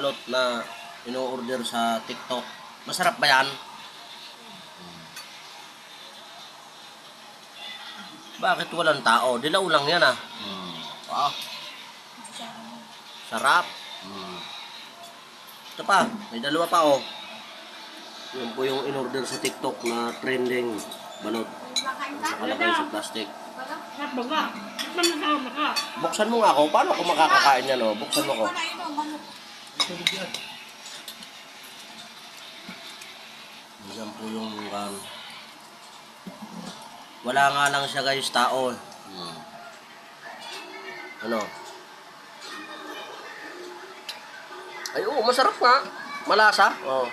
balot na ino-order sa TikTok. Masarap ba yan? Bakit walang tao? Dilaw lang yan ah. Ah, sarap. Ito pa, may dalawa pa oh. Yun po yung in-order sa TikTok na trending balot. Nakalagay sa plastic. Buksan mo nga ako. Paano ako makakakain yan oh? Buksan mo ko. Yan po yung wala nga lang siya guys, tao. Ano? Ay oo, masarap nga. Malasa. Oh.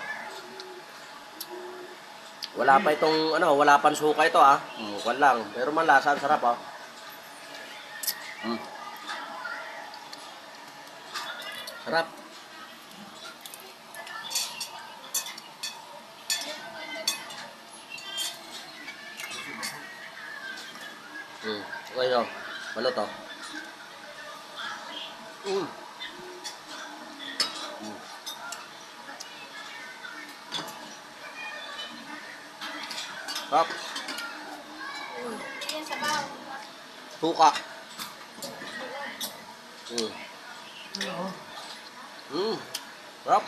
Wala pa itong wala pang suka ito ah. Kwan lang. Pero malasa, sarap ah. Sarap. Okay oh. Balot oh. Sarap. Suka. Sarap.